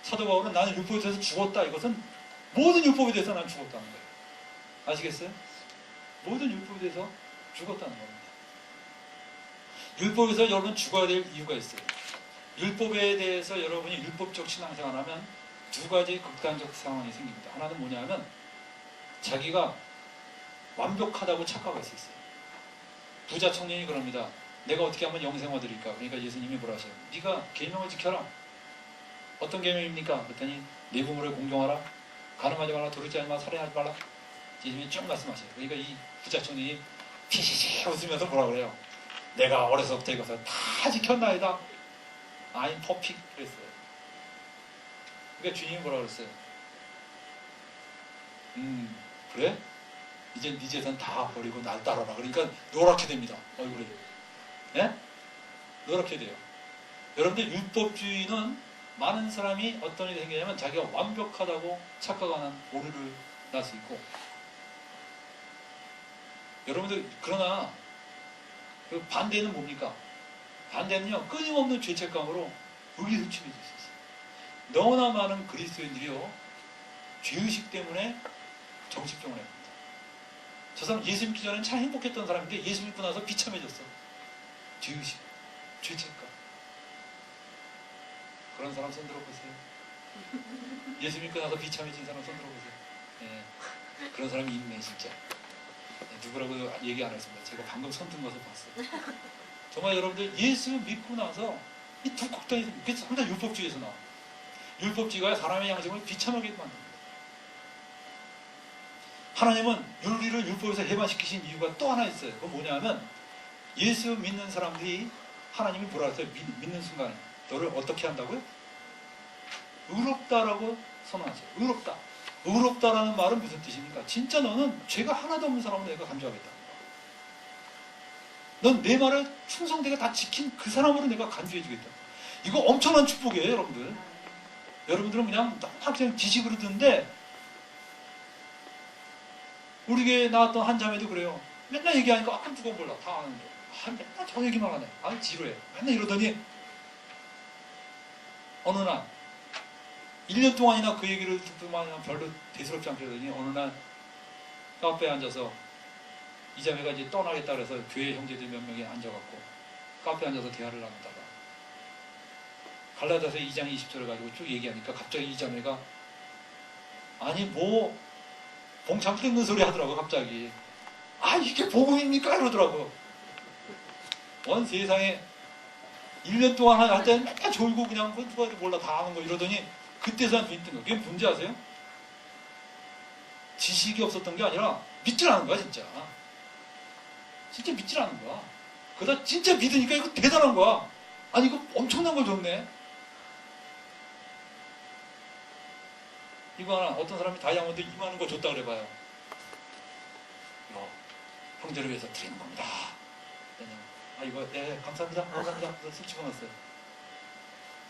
사도 바울은 나는 율법에 대해서 죽었다. 이것은 모든 율법에 대해서 난 죽었다는 거예요. 아시겠어요? 모든 율법에 대해서 죽었다는 겁니다. 율법에서 여러분 죽어야 될 이유가 있어요. 율법에 대해서 여러분이 율법적 신앙생활을 하면 두 가지 극단적 상황이 생깁니다. 하나는 뭐냐면 자기가 완벽하다고 착각할 수 있어요. 부자 청년이 그럽니다. 내가 어떻게 하면 영생 얻으리까? 그러니까 예수님이 뭐라 하세요? 네가 계명을 지켜라. 어떤 계명입니까? 그랬더니 내 부모를 공경하라. 간음하지 말라. 도둑질 하지 말라. 살인하지 말라. 예수님이 쭉 말씀하세요. 그러니까 이 부자 청년이 피시시 웃으면서 뭐라 그래요? 내가 어려서부터 이것을 다 지켰나이다. I'm perfect 그랬어요. 그러니까 주님이 뭐라 그랬어요? 그래? 이제 네 재산 다 버리고 날 따라라. 그러니까 노랗게 됩니다. 얼굴이. 예? 노랗게 돼요. 여러분들 율법주의는 많은 사람이 어떤 일이 생기냐면 자기가 완벽하다고 착각하는 오류를 날 수 있고, 여러분들 그러나 그 반대는 뭡니까? 반대는요 끊임없는 죄책감으로 의기소침해질 수 있어요. 너무나 많은 그리스도인들이요 죄의식 때문에 정신병을 합니다. 저 사람 예수 믿기 전에는 참 행복했던 사람인데 예수 믿고 나서 비참해졌어. 죄의식, 죄책감. 그런 사람 손 들어보세요. 예수 믿고 나서 비참해진 사람 손 들어보세요. 예, 그런 사람이 있네 진짜. 예, 누구라고 얘기 안 했습니다. 제가 방금 손 든 것을 봤어요. 정말 여러분들 예수 믿고 나서 이 두 극단이 그래서 상당히 율법주의에서 나와. 율법주의가 사람의 양심을 비참하게 만듭니다. 하나님은 윤리를 율법에서 해방시키신 이유가 또 하나 있어요. 그건 뭐냐면 예수 믿는 사람들이 하나님이 뭐라 했어요? 믿는 순간에 너를 어떻게 한다고요? 의롭다라고 선언하세요. 의롭다. 의롭다라는 말은 무슨 뜻입니까? 진짜 너는 죄가 하나도 없는 사람을 내가 간주하겠다. 넌 내 말을 충성되게 다 지킨 그 사람으로 내가 간주해주겠다. 이거 엄청난 축복이에요, 여러분들. 여러분들은 그냥 그냥 지식으로 듣는데 우리 교회에 나왔던 한 자매도 그래요. 맨날 얘기하니까 누가 몰라. 다 아는데. 맨날 저 얘기만 하네. 지루해. 맨날 이러더니 어느 날 1년 동안이나 그 얘기를 듣더만 별로 대수롭지 않게 하더니 어느 날 카페에 앉아서 이 자매가 이제 떠나겠다 그래서 교회 형제들 몇 명이 앉아갖고 카페에 앉아서 대화를 나누다가 갈라디아서 2장 20절을 가지고 쭉 얘기하니까 갑자기 이 자매가 아니 뭐 봉참 뜯는 소리 하더라고. 갑자기 이게 복음입니까? 이러더라고. 원 세상에 1년 동안 할 때는 맨날 졸고 그냥 누가 몰라 다 아는 거 이러더니 그때서야 눈이 뜬 거. 그게 뭔지 아세요? 지식이 없었던 게 아니라 믿질 않은 거야 진짜. 진짜 믿질 않은 거야. 그러다 진짜 믿으니까 이거 대단한 거야. 아니 이거 엄청난 걸 줬네. 이거 하나 어떤 사람이 다이아몬드 이만한 거 줬다 그래봐요. 이거 형제를 위해서 드리는 겁니다. 이거 네 감사합니다. 감사합니다. 그래서 쓱 집어넣었어요.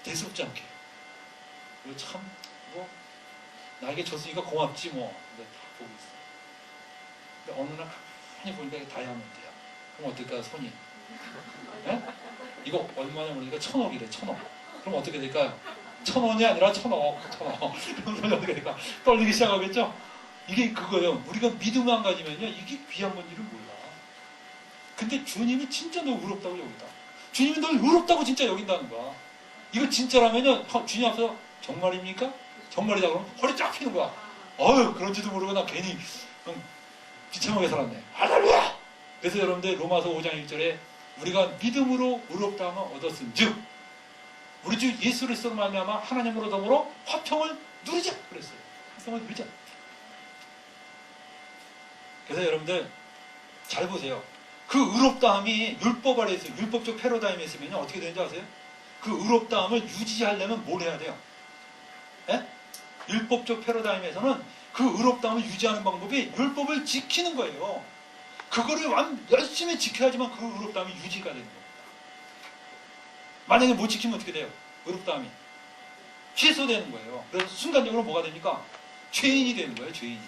대수롭지 않게. 이거 참 뭐 나에게 줬으니까 고맙지 뭐. 근데 다 보고 있어. 근데 어느 날 가만히 보니까 이게 다이아몬드야. 그럼 어떨까요 손이? 네? 이거 얼마냐 모르니까 1,000억이래. 1,000억. 그럼 어떻게 될까요? 1,000원이 아니라 1,000억. 1,000억. 그럼 손이 어떻게 될까? 떨리기 시작하겠죠? 이게 그거예요. 우리가 믿음만 가지면요 이게 귀한 건지를 몰라. 근데 주님이 진짜 너 의롭다고 여긴다. 주님이 널 의롭다고 진짜 여긴다는 거야. 이거 진짜라면요 주님 앞에서 정말입니까? 정말이다 그러면 허리 쫙 피는 거야. 그런지도 모르고 나 괜히 비참하게 살았네. 할렐루야! 그래서 여러분들 로마서 5장 1절에 우리가 믿음으로 의롭다함을 얻었은즉 우리 주 예수 그리스도로 말미암아 하나님으로 더불어 화평을 누리자 그랬어요. 화평을 누리자. 그래서 여러분들 잘 보세요. 그 의롭다함이 율법 아래 있어요. 율법적 패러다임에 있으면 어떻게 되는지 아세요? 그 의롭다함을 유지하려면 뭘 해야 돼요? 예? 율법적 패러다임에서는 그 의롭다함을 유지하는 방법이 율법을 지키는 거예요. 그거를 열심히 지켜야지만 그 의롭다함이 유지가 되는 겁니다. 만약에 못 지키면 어떻게 돼요? 의롭다함이 취소되는 거예요. 그래서 순간적으로 뭐가 됩니까? 죄인이 되는 거예요. 죄인이.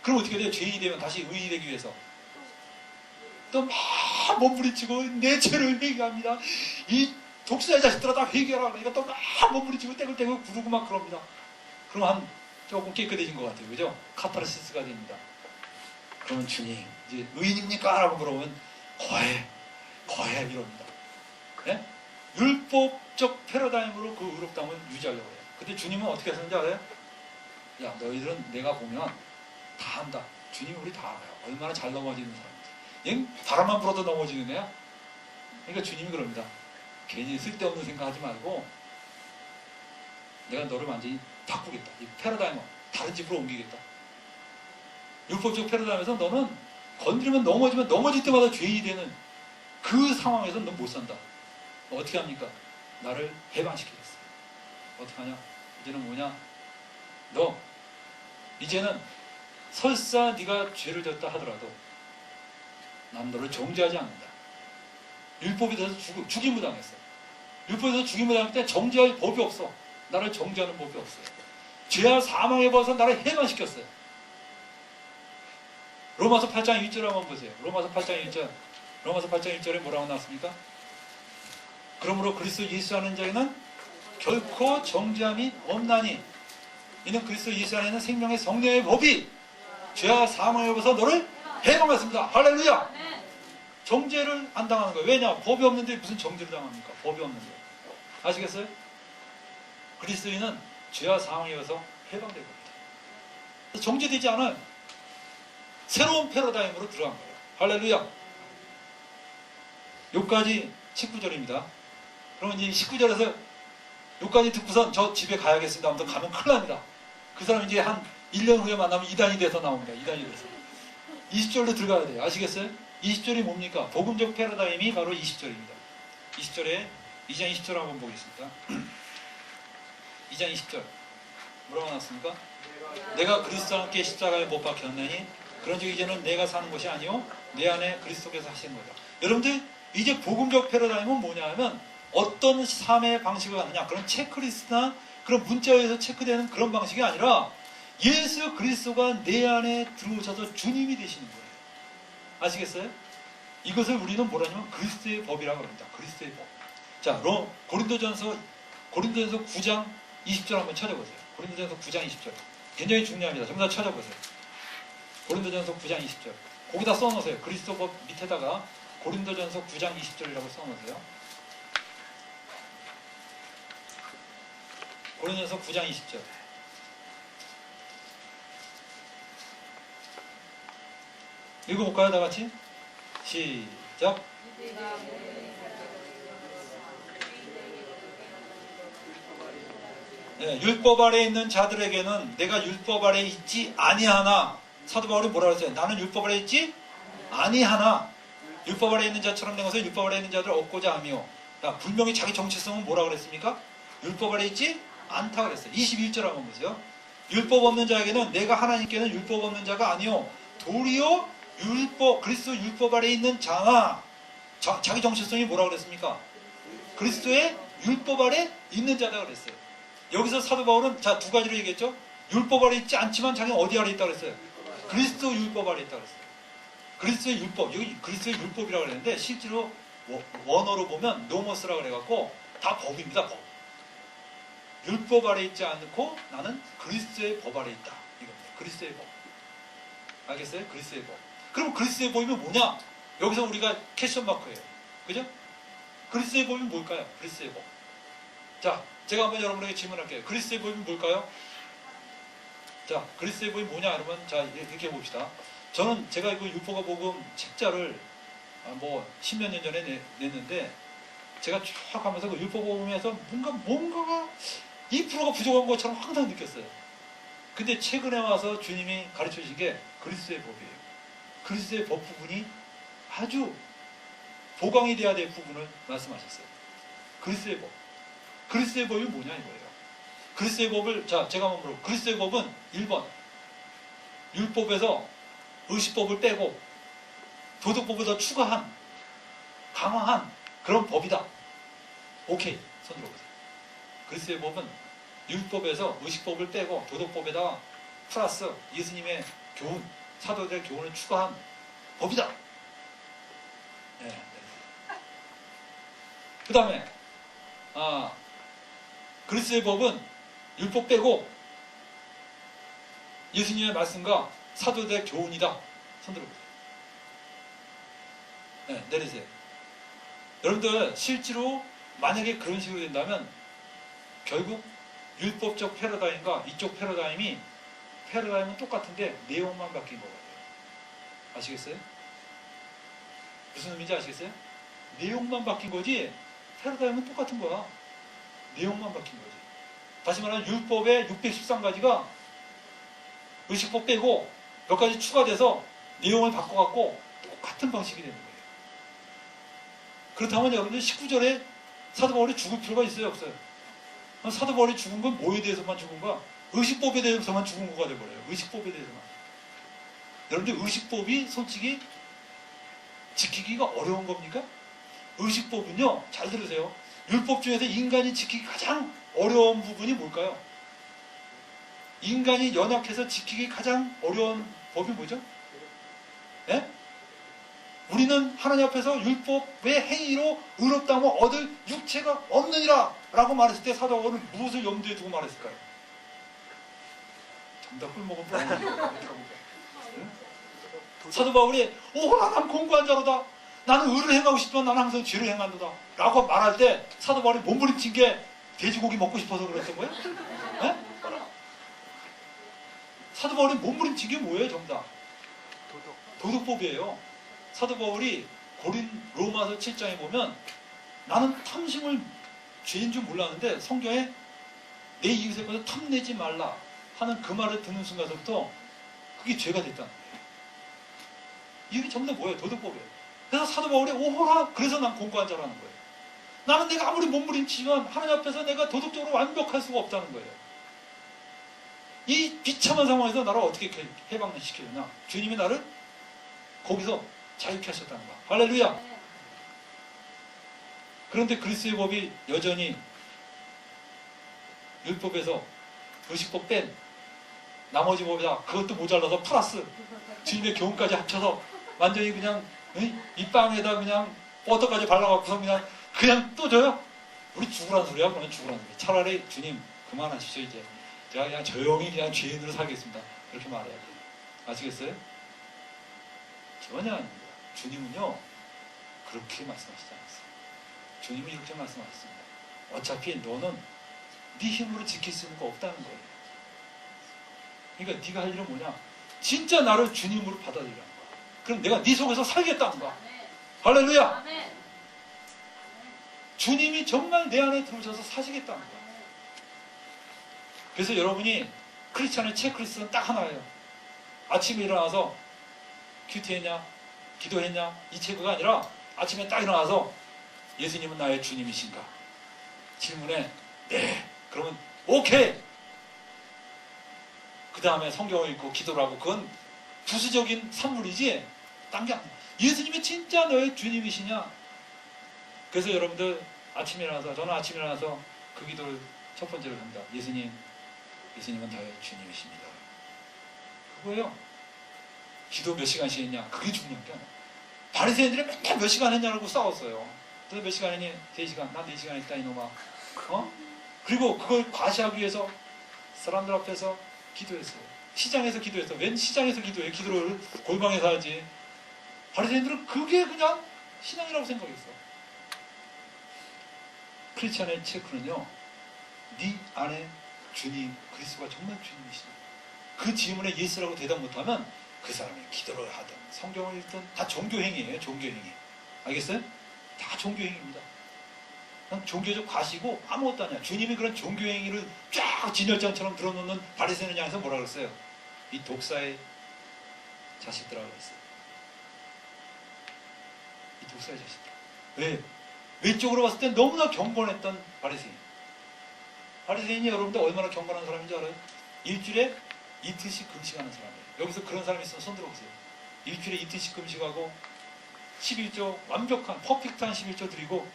그럼 어떻게 돼요? 죄인이 되면 다시 의인이 되기 위해서 또 막 몸부림치고 내 죄를 회개합니다. 이 독수자 자식들아 다 회개하라 그러니까 또 막 몸부림치고 떼굴떼굴 구르고 막 그럽니다. 그럼 한 조금 깨끗해진 것 같아요. 그죠? 카타르시스가 됩니다. 그러면 주님 이제 의인입니까? 라고 물어보면 거해 이럽니다. 네? 율법적 패러다임으로 그 의롭다움을 유지하려고 해요. 근데 주님은 어떻게 하시는지 알아요? 야 너희들은 내가 보면 다 안다. 주님이 우리 다 알아요. 얼마나 잘 넘어지는 사람인지. 얘는 바람만 불어도 넘어지는 애야. 그러니까 주님이 그럽니다. 괜히 쓸데없는 생각하지 말고 내가 너를 완전히 바꾸겠다. 이 패러다임을 다른 집으로 옮기겠다. 율법적 패러다임에서 너는 건드리면 넘어지면 넘어질 때마다 죄인이 되는 그 상황에서 넌 못 산다. 어떻게 합니까? 나를 해방시키겠어. 어떻게 하냐? 이제는 뭐냐? 너 이제는 설사 네가 죄를 졌다 하더라도 난 너를 정죄하지 않는다. 율법에 대해서 죽임을 당했어. 율법에 대해서 죽임을 당할 때 정죄할 법이 없어. 나를 정죄하는 법이 없어요. 죄와 사망에 벌어서 나를 해방시켰어요. 로마서 8장 1절 한번 보세요. 로마서 8장 1절. 로마서 8장 1절에 뭐라고 나왔습니까? 그러므로 그리스도 예수 하는 자에는 결코 정죄함이 없나니 이는 그리스도 예수 안에는 생명의 성령의 법이 죄와 사망에 벌어서 너를 해방했습니다. 할렐루야! 정죄를 안 당하는 거예요. 왜냐? 법이 없는데 무슨 정죄를 당합니까? 법이 없는데. 아시겠어요? 그리스도인은 죄와 사망에 의해서 해방될 겁니다. 정죄되지 않아요. 새로운 패러다임으로 들어간 거예요. 할렐루야! 여기까지 19절입니다. 그러면 이제 19절에서 여기까지 듣고선 저 집에 가야겠습니다. 아무튼 가면 큰일 납니다. 그 사람 이제 한 1년 후에 만나면 이단이 돼서 나옵니다. 이단이 돼서. 20절로 들어가야 돼요. 아시겠어요? 20절이 뭡니까? 복음적 패러다임이 바로 20절입니다. 20절에 2장 20절 한번 보겠습니다. 2장 20절 뭐라고 나왔습니까? 내가 그리스도와 함께 십자가에 못 박혔나니 그런즉 이제는 내가 사는 것이 아니요 내 안에 그리스도께서 하시는 거다. 여러분들 이제 복음적 패러다임은 뭐냐 하면 어떤 삶의 방식을 하느냐 그런 체크리스트나 그런 문자에서 체크되는 그런 방식이 아니라 예수 그리스도가 내 안에 들어오셔서 주님이 되시는 거예요. 아시겠어요? 이것을 우리는 뭐라냐면 그리스도의 법이라고 합니다. 그리스도의 법. 자, 고린도전서 9장 20절 한번 찾아보세요. 고린도전서 9장 20절. 굉장히 중요합니다. 전부 다 찾아보세요. 고린도전서 9장 20절. 거기다 써놓으세요. 그리스도 법 밑에다가 고린도전서 9장 20절이라고 써놓으세요. 고린도전서 9장 20절. 읽어볼까요? 다 같이? 시작. 네, 율법 아래에 있는 자들에게는 내가 율법 아래에 있지 아니하나. 사도 바울이 뭐라고 했어요? 나는 율법 아래에 있지 아니하나. 율법 아래에 있는 자처럼 된 것을 율법 아래에 있는 자들을 얻고자 하며. 분명히 자기 정체성은 뭐라고 그랬습니까? 율법 아래에 있지 않다고 그랬어요. 21절 한번 보세요. 율법 없는 자에게는 내가 하나님께는 율법 없는 자가 아니요 도리어 그리스도 율법 아래에 있는 자나. 자기 정체성이 뭐라고 그랬습니까? 그리스도의 율법 아래에 있는 자다 그랬어요. 여기서 사도 바울은 두 가지로 얘기했죠. 율법 아래에 있지 않지만 자기는 어디 아래에 있다고 그랬어요? 그리스도 율법 아래에 있다고 그랬어요. 그리스도의 율법, 여기 그리스도의 율법이라고 그랬는데 실제로 원어로 보면 노모스라고 그래갖고 다 법입니다. 법. 율법 아래에 있지 않고 나는 그리스도의 법 아래에 있다. 이겁니다. 그리스도의 법. 알겠어요? 그리스도의 법. 그럼 그리스도의 법이면 뭐냐? 여기서 우리가 캐션 마크예요. 그죠? 그리스도의 법이 뭘까요? 그리스도의 법. 자, 제가 한번 여러분에게 질문할게요. 그리스도의 법이 뭘까요? 자, 그리스도의 법이 뭐냐? 그러면 자, 이렇게 해봅시다. 저는 제가 이거 율법과 복음 책자를 뭐 10몇 년 전에 냈는데 제가 쭉 하면서 그 율법 복음에서 뭔가가 2%가 부족한 것처럼 항상 느꼈어요. 근데 최근에 와서 주님이 가르쳐 주신 게 그리스도의 법이에요. 그리스도의 법 부분이 아주 보강이 돼야 될 부분을 말씀하셨어요. 그리스도의 법. 그리스도의 법이 뭐냐 이거예요. 그리스도의 법을 제가 한번 물어볼게요. 그리스도의 법은 1번 율법에서 의식법을 빼고 도덕법을 더 추가한 강화한 그런 법이다. 오케이. 손 들어보세요. 그리스도의 법은 율법에서 의식법을 빼고 도덕법에다가 플러스 예수님의 교훈, 사도들의 교훈을 추가한 법이다. 네. 그 다음에 그리스도의 법은 율법 빼고 예수님의 말씀과 사도들의 교훈이다. 손 들어보세요. 네, 내리세요. 여러분들 실제로 만약에 그런 식으로 된다면 결국 율법적 패러다임과 이쪽 패러다임은 똑같은데 내용만 바뀐 것 같아요. 아시겠어요? 무슨 의미인지 아시겠어요? 내용만 바뀐 거지 패러다임은 똑같은 거야. 내용만 바뀐 거지. 다시 말하면 율법의 613가지가 의식법 빼고 몇 가지 추가돼서 내용을 바꿔갖고 똑같은 방식이 되는 거예요. 그렇다면 여러분들 19절에 사도 바울이 죽을 필요가 있어요, 없어요? 사도 바울이 죽은 건 뭐에 대해서만 죽은 거야? 의식법에 대해서만 죽은 거가 돼버려요. 의식법에 대해서만. 여러분들 의식법이 솔직히 지키기가 어려운 겁니까? 의식법은요, 잘 들으세요. 율법 중에서 인간이 지키기 가장 어려운 부분이 뭘까요? 인간이 연약해서 지키기 가장 어려운 법이 뭐죠? 예? 우리는 하나님 앞에서 율법의 행위로 의롭다함을 얻을 육체가 없느니라 라고 말했을 때 사도 바울은 무엇을 염두에 두고 말했을까요? 정답을 먹어보라. 사도 바울이 오호라 난 공부한 자로다. 나는 의를 행하고 싶지만 나는 항상 죄를 행한도다 라고 말할 때 사도 바울이 몸부림친 게 돼지고기 먹고 싶어서 그랬던 거예요? 네? 사도 바울이 몸부림친 게 뭐예요? 정답 도덕법이에요. 사도 바울이 로마서 7장에 보면 나는 탐심을 죄인 줄 몰랐는데 성경에 내 이웃에 관해서 탐내지 말라 하는 그 말을 듣는 순간부터 그게 죄가 됐다는 거예요. 이게 전부 다 뭐예요? 도덕법이에요. 그래서 사도 바울이 오호라 그래서 난 공부한 자라는 거예요. 나는 내가 아무리 몸부림치지만 하나님 앞에서 내가 도덕적으로 완벽할 수가 없다는 거예요. 이 비참한 상황에서 나를 어떻게 해방시키느냐? 주님이 나를 거기서 자유케 하셨다는 거야. 할렐루야. 그런데 그리스도의 법이 여전히 율법에서 의식법 뺀 나머지 법이다. 그것도 모자라서 플러스 주님의 교훈까지 합쳐서 완전히 그냥 이 빵에다 그냥 버터까지 발라갖고서 그냥 또 줘요? 우리 죽으란 소리야. 그러면 죽으란 소리. 차라리 주님 그만하십시오. 이제 제가 그냥 조용히 그냥 죄인으로 살겠습니다. 그렇게 말해야 돼요. 아시겠어요? 전혀 아닙니다. 주님은요 그렇게 말씀하시지 않았어요. 주님은 이렇게 말씀하셨습니다. 어차피 너는 네 힘으로 지킬 수 있는 거 없다는 거예요. 그러니까 네가 할 일은 뭐냐? 진짜 나를 주님으로 받아들이라는 거야. 그럼 내가 네 속에서 살겠다는 거야. 할렐루야. 주님이 정말 내 안에 들어오셔서 사시겠다는 거야. 그래서 여러분이 크리스찬의 체크리스트는 딱 하나예요. 아침에 일어나서 큐티했냐? 기도했냐? 이 체크가 아니라 아침에 딱 일어나서 예수님은 나의 주님이신가? 질문에 네. 그러면 오케이. 그 다음에 성경을 읽고 기도를 하고 그건 부수적인 산물이지 딴 게 아니야. 예수님이 진짜 너의 주님이시냐? 그래서 여러분들 아침에 일어나서 저는 아침에 일어나서 그 기도를 첫 번째로 합니다. 예수님은 나의 주님이십니다. 그거예요. 기도 몇 시간씩 했냐? 그게 중요한 게 아니야. 바리새인들이 맨날 몇 시간 했냐고 싸웠어요. 너 몇 시간 했니? 3시간. 난 4시간 했다 이놈아. 그리고 그걸 과시하기 위해서 사람들 앞에서 기도했어요. 시장에서 기도했어. 웬 시장에서 기도해? 기도를 골방에서 하지. 바리새인들은 그게 그냥 신앙이라고 생각했어. 크리스찬의 체크는요. 네 안에 주님 그리스도가 정말 주님이시냐. 그 질문에 예스라고 대답 못하면 그 사람이 기도를 하든 성경을 읽든 다 종교행위예요. 종교행위. 알겠어요? 다 종교행위입니다. 종교적 과시고 아무것도 아니야. 주님이 그런 종교행위를 쫙 진열장처럼 들어놓는 바리새인을 향해서 뭐라 그랬어요? 이 독사의 자식들이라고 그랬어요. 이 독사의 자식들. 왜? 외적으로 봤을 때 너무나 경건했던 바리새인. 바리새인이 여러분들 얼마나 경건한 사람인지 알아요? 일주일에 이틀씩 금식하는 사람이에요. 여기서 그런 사람이 있으면 손 들어보세요. 일주일에 이틀씩 금식하고 11조 완벽한 퍼펙트한 11조 드리고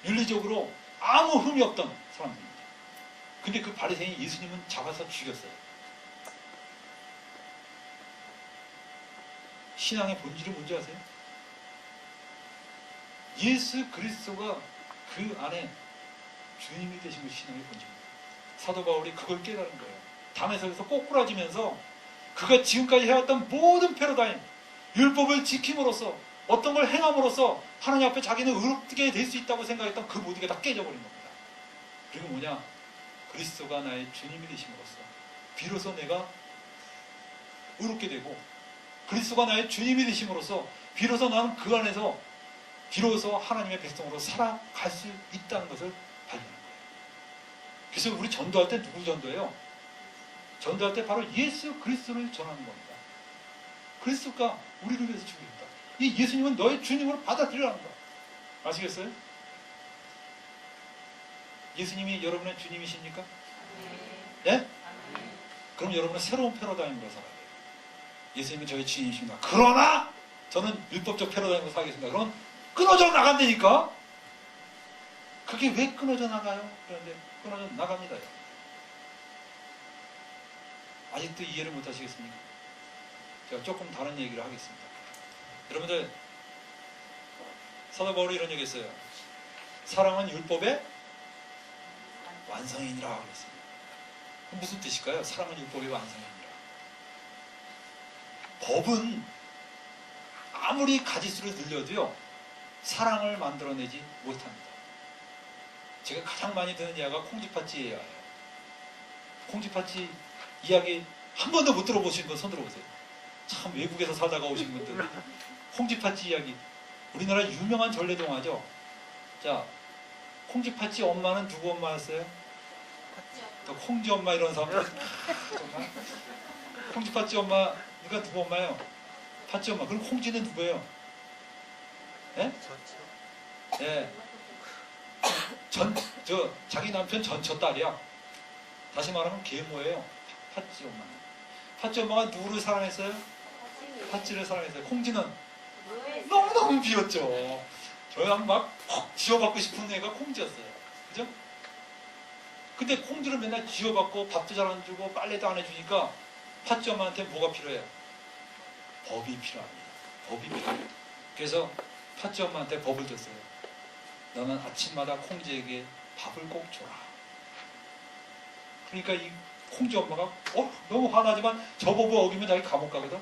윤리적으로 아무 흠이 없던 사람들입니다. 근데 그 바리새인이 예수님은 잡아서 죽였어요. 신앙의 본질은 뭔지 아세요? 예수 그리스도가 그 안에 주님이 되신 것이 신앙의 본질입니다. 사도 바울이 그걸 깨달은 거예요. 담에서에서 꼬꾸라지면서 그가 지금까지 해왔던 모든 패러다임, 율법을 지킴으로써 어떤 걸 행함으로써 하나님 앞에 자기는 의롭게 될 수 있다고 생각했던 그 모든 게 다 깨져버린 겁니다. 그리고 뭐냐? 그리스도가 나의 주님이 되심으로써 비로소 내가 의롭게 되고 그리스도가 나의 주님이 되심으로써 비로소 나는 그 안에서 비로소 하나님의 백성으로 살아갈 수 있다는 것을 발견한 거예요. 그래서 우리 전도할 때 누구 전도해요? 전도할 때 바로 예수 그리스도를 전하는 겁니다. 그리스도가 우리를 위해서 죽으셨다. 이 예수님은 너의 주님으로 받아들이라는 거야. 아시겠어요? 예수님이 여러분의 주님이십니까? 예? 그럼 여러분은 새로운 패러다임으로 살아야 돼요. 예수님은 저의 주님이십니다. 그러나 저는 율법적 패러다임으로 살겠습니다. 그럼 끊어져 나간다니까? 그게 왜 끊어져 나가요? 그런데 끊어져 나갑니다. 아직도 이해를 못 하시겠습니까? 제가 조금 다른 얘기를 하겠습니다. 여러분들, 사도 바울이 이런 얘기 했어요. 사랑은 율법의 완성이니라 그랬습니다. 무슨 뜻일까요? 사랑은 율법의 완성이니라. 법은 아무리 가지수를 늘려도요, 사랑을 만들어내지 못합니다. 제가 가장 많이 듣는 이야기가 콩쥐팥쥐 이야기예요. 콩쥐팥쥐 이야기 한 번도 못 들어보신 분 손 들어보세요. 참 외국에서 살다가 오신 분들. 콩쥐팥쥐 이야기. 우리나라 유명한 전래동화죠. 자, 콩쥐팥쥐 엄마는 누구 엄마였어요? 또 콩쥐 엄마 이런 사람들. 정말. 콩쥐팥쥐 엄마가 누구 엄마예요? 팥쥐 엄마. 그럼 콩쥐는 누구예요? 예? 예. 자기 남편 전처 딸이야. 다시 말하면 계모예요. 팥쥐 엄마. 팥쥐 엄마가 누구를 사랑했어요? 팥쥐를 사랑했어요. 콩쥐는 너무너무 비었죠. 저랑 막 지어받고 싶은 애가 콩쥐였어요. 그죠? 근데 콩쥐를 맨날 지어받고 밥도 잘 안 주고 빨래도 안 해주니까 팥쥐 엄마한테 뭐가 필요해요? 법이 필요합니다. 법이 필요해요. 그래서 팥쥐 엄마한테 법을 줬어요. 너는 아침마다 콩쥐에게 밥을 꼭 줘라. 그러니까 이 콩쥐 엄마가 너무 화나지만 저 법을 어기면 자기 감옥 가거든.